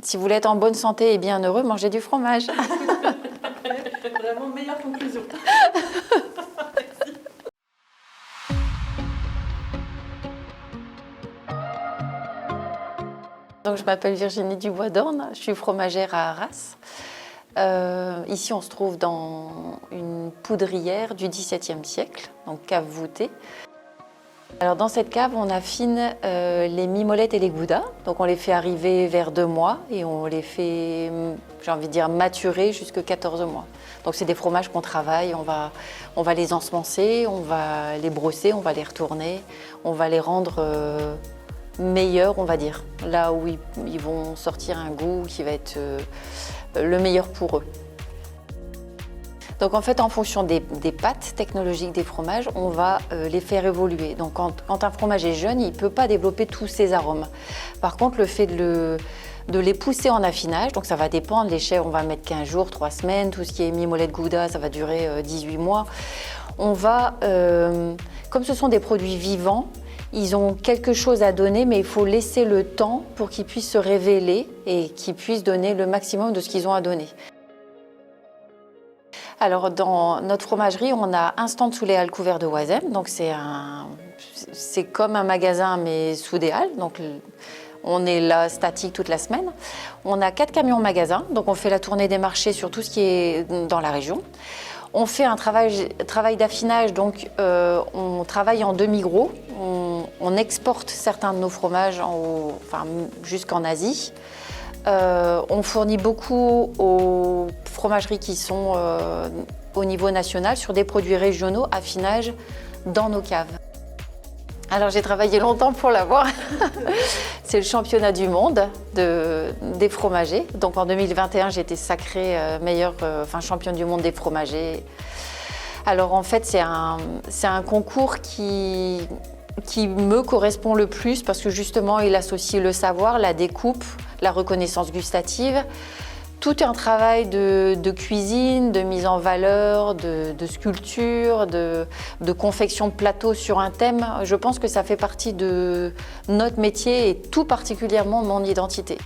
Si vous voulez être en bonne santé et bien heureux, mangez du fromage. Vraiment meilleure conclusion. Donc, je m'appelle Virginie Dubois-Dorne, je suis fromagère à Arras. Ici, on se trouve dans une poudrière du XVIIe siècle, donc cave voûtée. Alors, dans cette cave, on affine les mimolettes et les goudas. Donc, on les fait arriver vers 2 mois et on les fait, j'ai envie de dire, maturer jusqu'à 14 mois. Donc, c'est des fromages qu'on travaille. On va les ensemencer, on va les brosser, on va les retourner, on va les rendre meilleurs, on va dire. Là où ils vont sortir un goût qui va être le meilleur pour eux. Donc en fait, en fonction des pâtes technologiques des fromages, on va les faire évoluer. Donc quand un fromage est jeune, il ne peut pas développer tous ses arômes. Par contre, le fait de les pousser en affinage, donc ça va dépendre, les chèvres, on va mettre 15 jours, 3 semaines, tout ce qui est mimolette gouda, ça va durer 18 mois. On va, comme ce sont des produits vivants, ils ont quelque chose à donner, mais il faut laisser le temps pour qu'ils puissent se révéler et qu'ils puissent donner le maximum de ce qu'ils ont à donner. Alors, dans notre fromagerie, on a un stand sous les halles couvert de Oisem. Donc, c'est comme un magasin, mais sous des halles. Donc, on est là statique toute la semaine. On a 4 camions magasins. Donc, on fait la tournée des marchés sur tout ce qui est dans la région. On fait un travail d'affinage, donc on travaille en demi-gros. On exporte certains de nos fromages jusqu'en Asie. On fournit beaucoup aux fromageries qui sont au niveau national sur des produits régionaux, affinage dans nos caves. Alors j'ai travaillé longtemps pour l'avoir. C'est le championnat du monde des fromagers. Donc en 2021, j'ai été sacrée championne du monde des fromagers. Alors en fait, c'est un concours qui me correspond le plus parce que justement, il associe le savoir, la découpe, la reconnaissance gustative. Tout est un travail de cuisine, de mise en valeur, de sculpture, de confection de plateaux sur un thème. Je pense que ça fait partie de notre métier et tout particulièrement de mon identité.